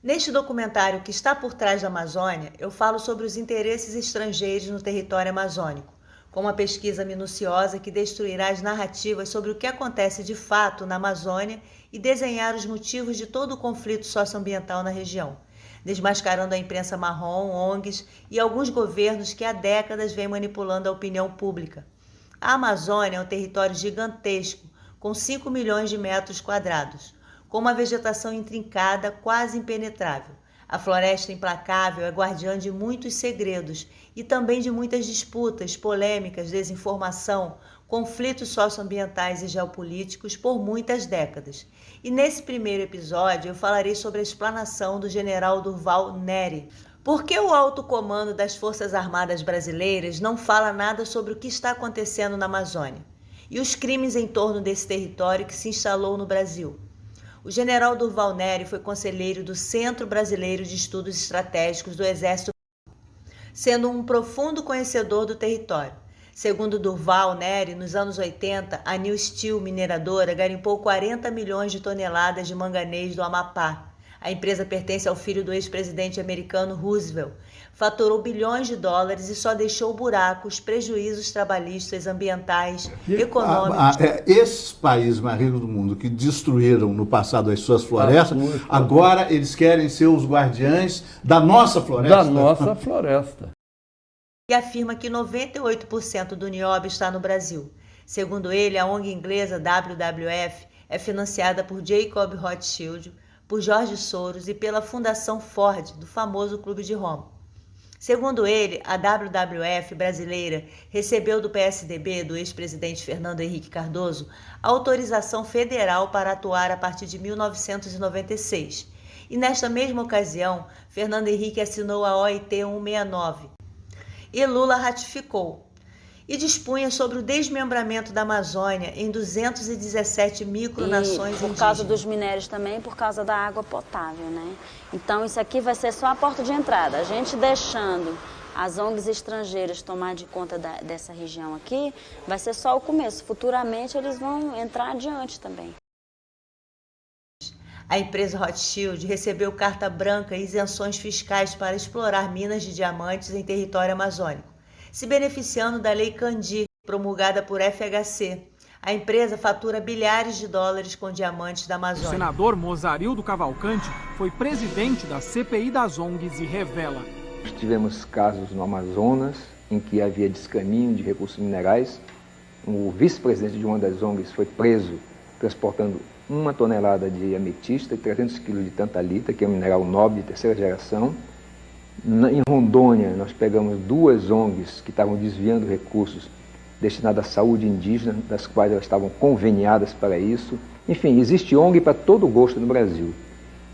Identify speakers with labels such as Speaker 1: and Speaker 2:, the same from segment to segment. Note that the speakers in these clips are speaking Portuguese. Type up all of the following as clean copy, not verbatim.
Speaker 1: Neste documentário que está por trás da Amazônia, eu falo sobre os interesses estrangeiros no território amazônico, com uma pesquisa minuciosa que destruirá as narrativas sobre o que acontece de fato na Amazônia e desenhar os motivos de todo o conflito socioambiental na região, desmascarando a imprensa marrom, ONGs e alguns governos que há décadas vêm manipulando a opinião pública. A Amazônia é um território gigantesco, com 5 milhões de metros quadrados, com uma vegetação intrincada, quase impenetrável. A floresta implacável é guardiã de muitos segredos e também de muitas disputas, polêmicas, desinformação, conflitos socioambientais e geopolíticos por muitas décadas. E nesse primeiro episódio eu falarei sobre a explanação do general Durval Nery. Por que o alto comando das Forças Armadas Brasileiras não fala nada sobre o que está acontecendo na Amazônia e os crimes em torno desse território que se instalou no Brasil? O general Durval Nery foi conselheiro do Centro Brasileiro de Estudos Estratégicos do Exército, sendo um profundo conhecedor do território. Segundo Durval Nery, nos anos 80, a New Steel mineradora garimpou 40 milhões de toneladas de manganês do Amapá. A empresa pertence ao filho do ex-presidente americano Roosevelt. Faturou bilhões de dólares e só deixou buracos, prejuízos trabalhistas, ambientais, econômicos.
Speaker 2: Esses países mais ricos do mundo que destruíram no passado as suas florestas, agora eles querem ser os guardiães da nossa floresta.
Speaker 3: Da nossa floresta.
Speaker 1: E afirma que 98% do nióbio está no Brasil. Segundo ele, a ONG inglesa WWF é financiada por Jacob Rothschild, por George Soros e pela Fundação Ford, do famoso Clube de Roma. Segundo ele, a WWF brasileira recebeu do PSDB, do ex-presidente Fernando Henrique Cardoso, autorização federal para atuar a partir de 1996. E nesta mesma ocasião, Fernando Henrique assinou a OIT 169 e Lula ratificou. E dispunha sobre o desmembramento da Amazônia em 217 micronações indígenas.
Speaker 4: Por causa dos minérios também, por causa da água potável, né? Então isso aqui vai ser só a porta de entrada. A gente deixando as ONGs estrangeiras tomar de conta dessa região aqui, vai ser só o começo. Futuramente eles vão entrar adiante também.
Speaker 1: A empresa Rothschild recebeu carta branca e isenções fiscais para explorar minas de diamantes em território amazônico, se beneficiando da Lei Candir, promulgada por FHC. A empresa fatura bilhares de dólares com diamantes da Amazônia.
Speaker 5: O senador Mozarildo Cavalcante foi presidente da CPI das ONGs e revela:
Speaker 6: tivemos casos no Amazonas em que havia descaminho de recursos minerais. O vice-presidente de uma das ONGs foi preso transportando 1 tonelada de ametista e 300 quilos de tantalita, que é um mineral nobre de terceira geração. Em Rondônia, nós pegamos 2 ONGs que estavam desviando recursos destinados à saúde indígena, das quais elas estavam conveniadas para isso. Enfim, existe ONG para todo gosto no Brasil.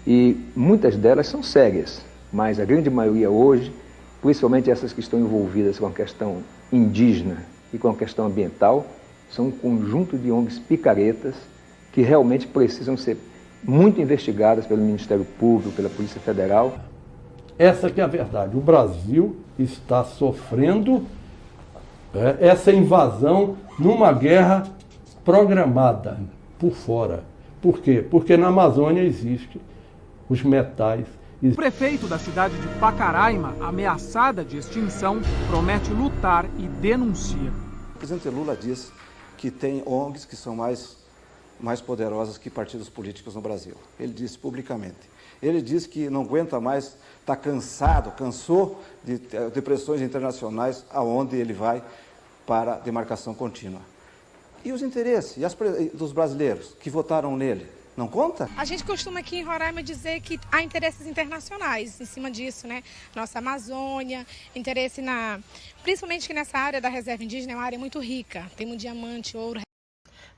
Speaker 6: E muitas delas são sérias, mas a grande maioria hoje, principalmente essas que estão envolvidas com a questão indígena e com a questão ambiental, são um conjunto de ONGs picaretas que realmente precisam ser muito investigadas pelo Ministério Público, pela Polícia Federal.
Speaker 3: Essa que é a verdade. O Brasil está sofrendo essa invasão numa guerra programada por fora. Por quê? Porque na Amazônia existem os metais.
Speaker 5: O prefeito da cidade de Pacaraima, ameaçada de extinção, promete lutar e denuncia.
Speaker 7: O presidente Lula diz que tem ONGs que são mais poderosas que partidos políticos no Brasil. Ele disse publicamente. Ele disse que não aguenta mais, está cansou de pressões internacionais aonde ele vai para demarcação contínua. E os interesses dos brasileiros que votaram nele, não conta?
Speaker 8: A gente costuma aqui em Roraima dizer que há interesses internacionais em cima disso, né? Nossa Amazônia, interesse principalmente que nessa área da reserva indígena é uma área muito rica, temos diamante, ouro.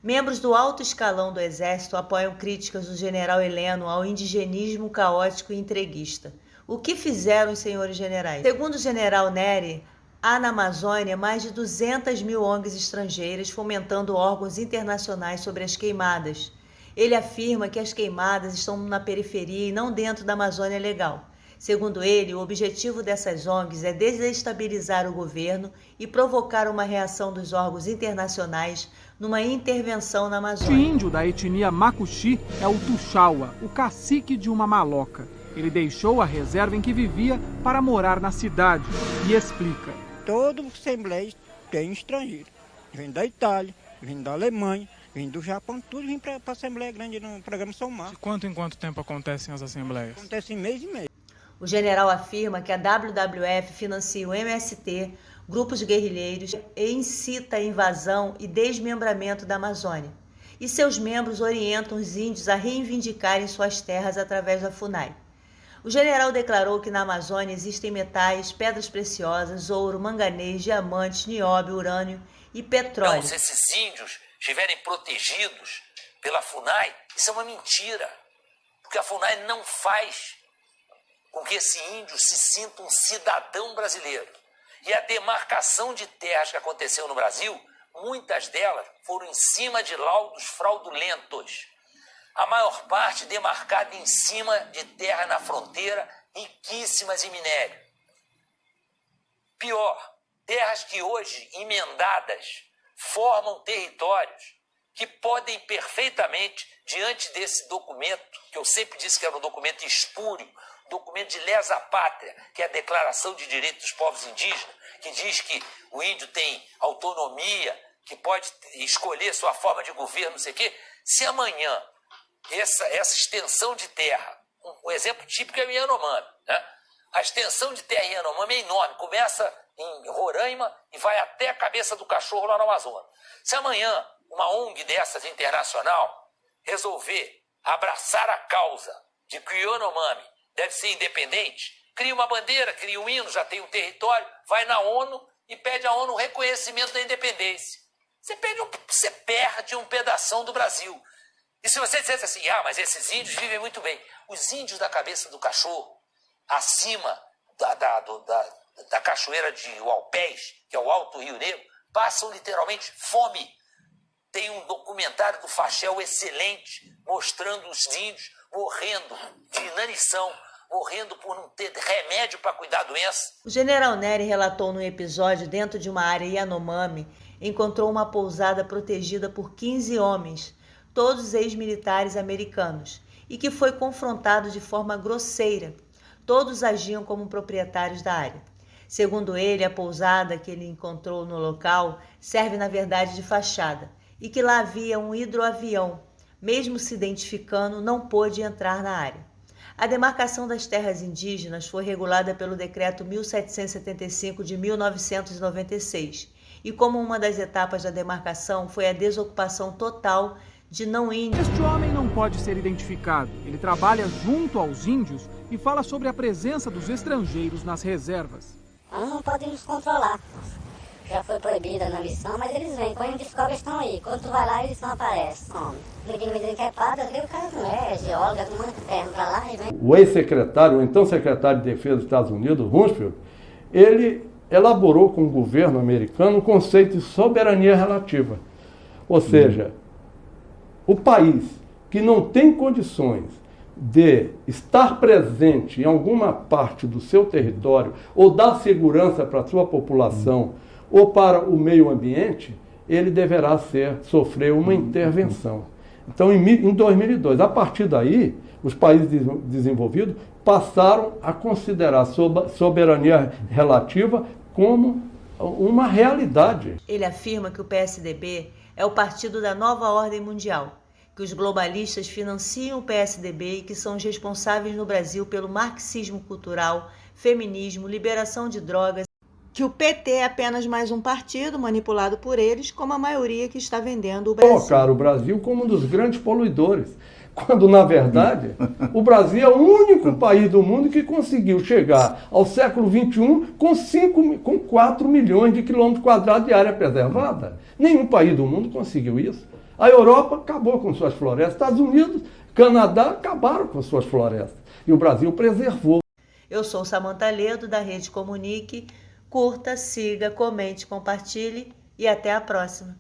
Speaker 1: Membros do alto escalão do Exército apoiam críticas do general Heleno ao indigenismo caótico e entreguista. O que fizeram os senhores generais? Segundo o general Nery, há na Amazônia mais de 200 mil ONGs estrangeiras fomentando órgãos internacionais sobre as queimadas. Ele afirma que as queimadas estão na periferia e não dentro da Amazônia legal. Segundo ele, o objetivo dessas ONGs é desestabilizar o governo e provocar uma reação dos órgãos internacionais numa intervenção na Amazônia.
Speaker 5: O índio da etnia Macuxi é o Tuxaua, o cacique de uma maloca. Ele deixou a reserva em que vivia para morar na cidade e explica.
Speaker 9: Todo assembleia tem estrangeiro. Vem da Itália, vem da Alemanha, vem do Japão, tudo vem para a Assembleia Grande no programa São Marcos.
Speaker 5: De quanto em quanto tempo acontecem as assembleias?
Speaker 9: Acontece em mês e mês.
Speaker 1: O general afirma que a WWF financia o MST, grupos guerrilheiros e incita a invasão e desmembramento da Amazônia. E seus membros orientam os índios a reivindicarem suas terras através da FUNAI. O general declarou que na Amazônia existem metais, pedras preciosas, ouro, manganês, diamantes, nióbio, urânio e petróleo.
Speaker 10: Então, se esses índios estiverem protegidos pela FUNAI, isso é uma mentira. Porque a FUNAI não faz com que esse índio se sinta um cidadão brasileiro. E a demarcação de terras que aconteceu no Brasil, muitas delas foram em cima de laudos fraudulentos. A maior parte demarcada em cima de terra na fronteira, riquíssimas em minério. Pior, terras que hoje, emendadas, formam territórios que podem perfeitamente, diante desse documento, que eu sempre disse que era um documento espúrio, documento de lesa pátria, que é a Declaração de Direitos dos Povos Indígenas, que diz que o índio tem autonomia, que pode escolher sua forma de governo, não sei o quê. Se amanhã essa extensão de terra, um exemplo típico é o Yanomami, né? A extensão de terra em Yanomami é enorme, começa em Roraima e vai até a Cabeça do Cachorro lá no Amazonas. Se amanhã uma ONG dessas internacional resolver abraçar a causa de que o Yanomami deve ser independente, cria uma bandeira, cria um hino, já tem um território, vai na ONU e pede à ONU o reconhecimento da independência. Você perde um pedação do Brasil. E se você dissesse assim, mas esses índios vivem muito bem. Os índios da Cabeça do Cachorro, acima da cachoeira de Uaupés, que é o Alto Rio Negro, passam literalmente fome. Tem um documentário do Fachel excelente, mostrando os índios morrendo de inanição, morrendo por não ter remédio para cuidar da doença.
Speaker 1: O general Nery relatou num episódio dentro de uma área Yanomami, encontrou uma pousada protegida por 15 homens, todos ex-militares americanos, e que foi confrontado de forma grosseira. Todos agiam como proprietários da área. Segundo ele, a pousada que ele encontrou no local serve na verdade de fachada, e que lá havia um hidroavião, mesmo se identificando, não pôde entrar na área. A demarcação das terras indígenas foi regulada pelo Decreto 1775 de 1996, e como uma das etapas da demarcação foi a desocupação total de não índios.
Speaker 5: Este homem não pode ser identificado. Ele trabalha junto aos índios e fala sobre a presença dos estrangeiros nas reservas.
Speaker 11: Não podem nos controlar. Já foi proibida na missão, mas eles vêm. Quando descobre, eles estão aí. Quando tu vai lá, eles não aparecem. Ninguém me diz que é padre, o cara não é geólogo, manda terra pra lá e vem.
Speaker 3: O ex-secretário, o então secretário de Defesa dos Estados Unidos, Rumsfeld, ele elaborou com o governo americano um conceito de soberania relativa. Ou seja, o país que não tem condições de estar presente em alguma parte do seu território ou dar segurança para a sua população ou para o meio ambiente, ele deverá sofrer uma intervenção. Então, em 2002, a partir daí, os países desenvolvidos passaram a considerar a soberania relativa como uma realidade.
Speaker 1: Ele afirma que o PSDB é o partido da nova ordem mundial, que os globalistas financiam o PSDB e que são os responsáveis no Brasil pelo marxismo cultural, feminismo, liberação de drogas, que o PT é apenas mais um partido manipulado por eles, como a maioria que está vendendo o Brasil.
Speaker 3: Colocar o Brasil como um dos grandes poluidores, quando, na verdade, o Brasil é o único país do mundo que conseguiu chegar ao século XXI com 4 milhões de quilômetros quadrados de área preservada. Nenhum país do mundo conseguiu isso. A Europa acabou com suas florestas, Estados Unidos, Canadá acabaram com suas florestas. E o Brasil preservou.
Speaker 1: Eu sou Samantha Ledo, da Rede Comunique. Curta, siga, comente, compartilhe e até a próxima.